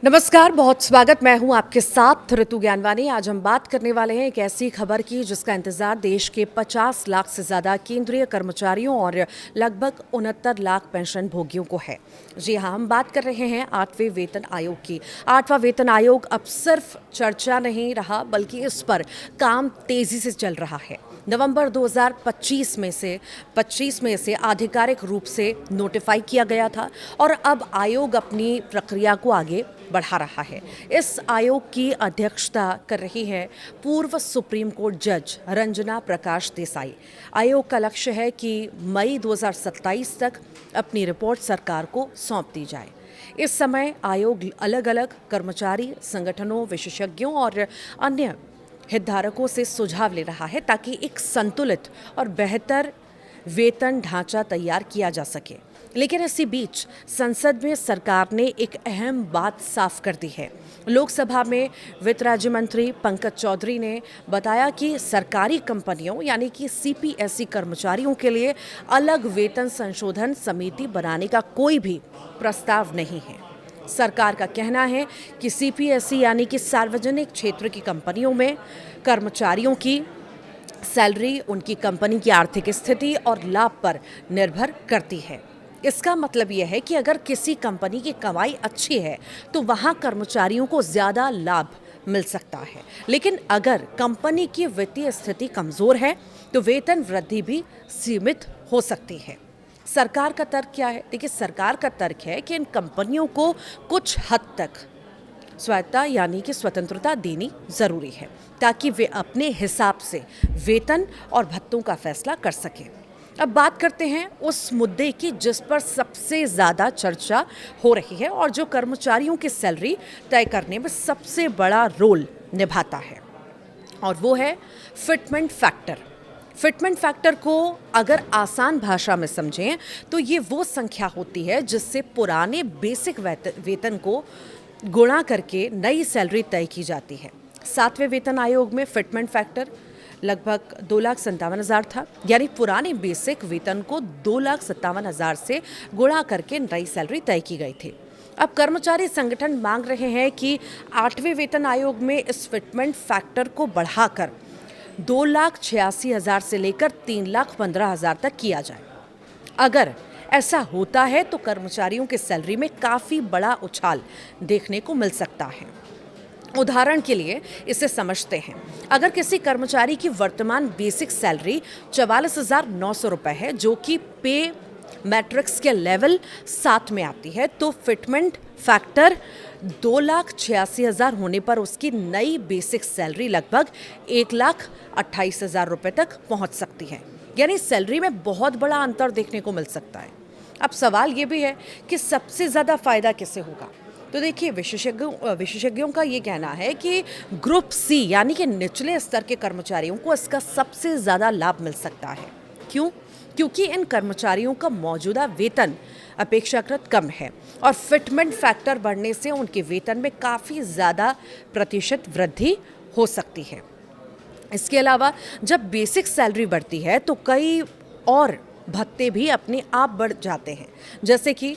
नमस्कार, बहुत स्वागत। मैं हूं आपके साथ ऋतु ज्ञानवानी। आज हम बात करने वाले हैं एक ऐसी खबर की जिसका इंतजार देश के 50 लाख से ज़्यादा केंद्रीय कर्मचारियों और लगभग 69 लाख पेंशन भोगियों को है। जी हां, हम बात कर रहे हैं 8वें वेतन आयोग की। 8वां वेतन आयोग अब सिर्फ चर्चा नहीं रहा, बल्कि इस पर काम तेज़ी से चल रहा है। नवंबर 2025 में से आधिकारिक रूप से नोटिफाई किया गया था और अब आयोग अपनी प्रक्रिया को आगे बढ़ा रहा है। इस आयोग की अध्यक्षता कर रही है पूर्व सुप्रीम कोर्ट जज रंजना प्रकाश देसाई। आयोग का लक्ष्य है कि मई 2027 तक अपनी रिपोर्ट सरकार को सौंप दी जाए। इस समय आयोग अलग अलग कर्मचारी संगठनों, विशेषज्ञों और अन्य हितधारकों से सुझाव ले रहा है ताकि एक संतुलित और बेहतर वेतन ढांचा तैयार किया जा सके। लेकिन इसी बीच संसद में सरकार ने एक अहम बात साफ कर दी है। लोकसभा में वित्त राज्य मंत्री पंकज चौधरी ने बताया कि सरकारी कंपनियों यानी कि सीपीएसई कर्मचारियों के लिए अलग वेतन संशोधन समिति बनाने का कोई भी प्रस्ताव नहीं है। सरकार का कहना है कि सीपीएसई यानी कि सार्वजनिक क्षेत्र की कंपनियों में कर्मचारियों की सैलरी उनकी कंपनी की आर्थिक स्थिति और लाभ पर निर्भर करती है। इसका मतलब यह है कि अगर किसी कंपनी की कमाई अच्छी है तो वहां कर्मचारियों को ज़्यादा लाभ मिल सकता है, लेकिन अगर कंपनी की वित्तीय स्थिति कमज़ोर है तो वेतन वृद्धि भी सीमित हो सकती है। सरकार का तर्क क्या है? देखिए, सरकार का तर्क है कि इन कंपनियों को कुछ हद तक स्वायत्तता यानी कि स्वतंत्रता देनी ज़रूरी है ताकि वे अपने हिसाब से वेतन और भत्तों का फैसला कर सकें। अब बात करते हैं उस मुद्दे की जिस पर सबसे ज़्यादा चर्चा हो रही है और जो कर्मचारियों की सैलरी तय करने में सबसे बड़ा रोल निभाता है, और वो है फिटमेंट फैक्टर। फिटमेंट फैक्टर को अगर आसान भाषा में समझें तो ये वो संख्या होती है जिससे पुराने बेसिक वेतन को गुणा करके नई सैलरी तय की जाती है। 7वें वेतन आयोग में फिटमेंट फैक्टर लगभग 2,57,000 था, यानी पुराने बेसिक वेतन को 2,57,000 से गुणा करके नई सैलरी तय की गई थी। अब कर्मचारी संगठन मांग रहे हैं कि 8वें वेतन आयोग में इस फिटमेंट फैक्टर को बढ़ाकर 2,86,000 से लेकर 3,15,000 तक किया जाए। अगर ऐसा होता है तो कर्मचारियों की सैलरी में काफ़ी बड़ा उछाल देखने को मिल सकता है। उदाहरण के लिए इसे समझते हैं। अगर किसी कर्मचारी की वर्तमान बेसिक सैलरी 44,900 रुपये है, जो कि पे मैट्रिक्स के लेवल 7 में आती है, तो फिटमेंट फैक्टर 2,86,000 होने पर उसकी नई बेसिक सैलरी लगभग 1,28,000 रुपये तक पहुंच सकती है। यानी सैलरी में बहुत बड़ा अंतर देखने को मिल सकता है। अब सवाल ये भी है कि सबसे ज़्यादा फायदा किसे होगा? तो देखिए, विशेषज्ञों का ये कहना है कि ग्रुप सी यानी कि निचले स्तर के कर्मचारियों को इसका सबसे ज़्यादा लाभ मिल सकता है। क्यों? क्योंकि इन कर्मचारियों का मौजूदा वेतन अपेक्षाकृत कम है और फिटमेंट फैक्टर बढ़ने से उनके वेतन में काफ़ी ज़्यादा प्रतिशत वृद्धि हो सकती है। इसके अलावा जब बेसिक सैलरी बढ़ती है तो कई और भत्ते भी अपने आप बढ़ जाते हैं, जैसे कि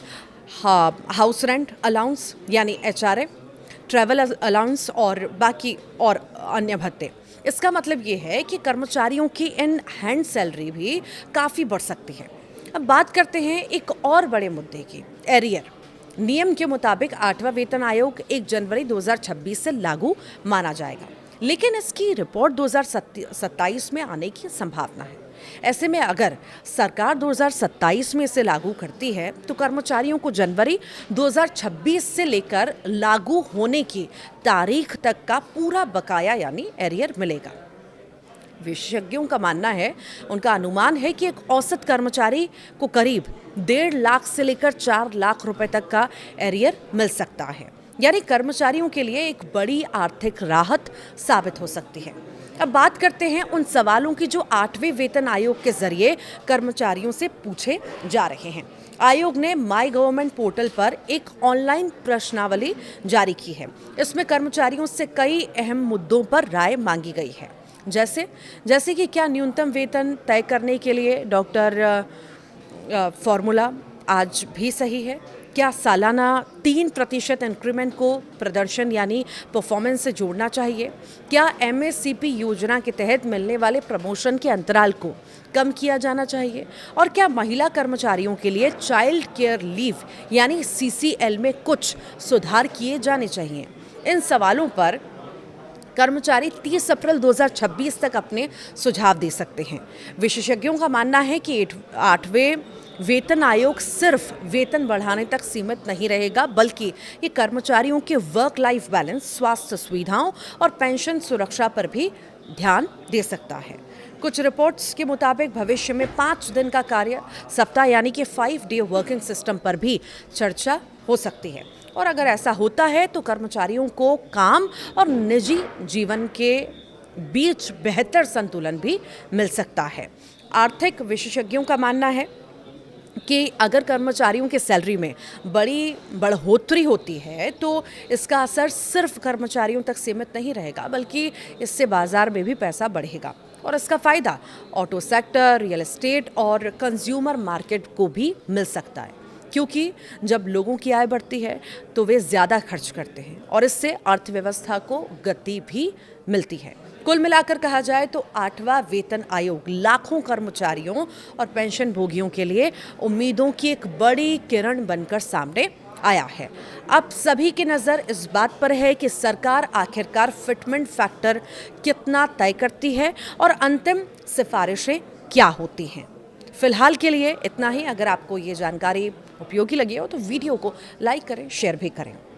हाउस रेंट अलाउंस यानी HRA, ट्रैवल अलाउंस और बाकी और अन्य भत्ते। इसका मतलब ये है कि कर्मचारियों की इन हैंड सैलरी भी काफ़ी बढ़ सकती है। अब बात करते हैं एक और बड़े मुद्दे की, एरियर। नियम के मुताबिक 8वां वेतन आयोग 1 जनवरी 2026 से लागू माना जाएगा, लेकिन इसकी रिपोर्ट 2027 में आने की संभावना है। ऐसे में अगर सरकार 2027 में इसे लागू करती है तो कर्मचारियों को जनवरी 2026 से लेकर लागू होने की तारीख तक का पूरा बकाया यानी एरियर मिलेगा। विशेषज्ञों का मानना है, उनका अनुमान है कि एक औसत कर्मचारी को करीब 1.5 लाख से लेकर 4 लाख रुपए तक का एरियर मिल सकता है, यानी कर्मचारियों के लिए एक बड़ी आर्थिक राहत साबित हो सकती है। अब बात करते हैं उन सवालों की जो 8वें वेतन आयोग के जरिए कर्मचारियों से पूछे जा रहे हैं। आयोग ने माई गवर्नमेंट पोर्टल पर एक ऑनलाइन प्रश्नावली जारी की है। इसमें कर्मचारियों से कई अहम मुद्दों पर राय मांगी गई है, जैसे कि क्या न्यूनतम वेतन तय करने के लिए डॉक्टर फॉर्मूला आज भी सही है? क्या सालाना 3% इंक्रीमेंट को प्रदर्शन यानी परफॉर्मेंस से जोड़ना चाहिए? क्या एमएससीपी योजना के तहत मिलने वाले प्रमोशन के अंतराल को कम किया जाना चाहिए? और क्या महिला कर्मचारियों के लिए चाइल्ड केयर लीव यानी सीसीएल में कुछ सुधार किए जाने चाहिए? इन सवालों पर कर्मचारी 30 अप्रैल 2026 तक अपने सुझाव दे सकते हैं। विशेषज्ञों का मानना है कि 8वें वेतन आयोग सिर्फ वेतन बढ़ाने तक सीमित नहीं रहेगा, बल्कि ये कर्मचारियों के वर्क लाइफ बैलेंस, स्वास्थ्य सुविधाओं और पेंशन सुरक्षा पर भी ध्यान दे सकता है। कुछ रिपोर्ट्स के मुताबिक भविष्य में 5 दिन का कार्य सप्ताह यानी कि 5-डे वर्किंग सिस्टम पर भी चर्चा हो सकती है। और अगर ऐसा होता है तो कर्मचारियों को काम और निजी जीवन के बीच बेहतर संतुलन भी मिल सकता है। आर्थिक विशेषज्ञों का मानना है कि अगर कर्मचारियों के सैलरी में बड़ी बढ़ोतरी होती है तो इसका असर सिर्फ कर्मचारियों तक सीमित नहीं रहेगा, बल्कि इससे बाजार में भी पैसा बढ़ेगा और इसका फ़ायदा ऑटो सेक्टर, रियल एस्टेट और कंज्यूमर मार्केट को भी मिल सकता है, क्योंकि जब लोगों की आय बढ़ती है तो वे ज़्यादा खर्च करते हैं और इससे अर्थव्यवस्था को गति भी मिलती है। कुल मिलाकर कहा जाए तो 8वां वेतन आयोग लाखों कर्मचारियों और पेंशन भोगियों के लिए उम्मीदों की एक बड़ी किरण बनकर सामने आया है। अब सभी की नज़र इस बात पर है कि सरकार आखिरकार फिटमेंट फैक्टर कितना तय करती है और अंतिम सिफारिशें क्या होती हैं। फिलहाल के लिए इतना ही। अगर आपको ये जानकारी उपयोगी लगी हो तो वीडियो को लाइक करें, शेयर भी करें।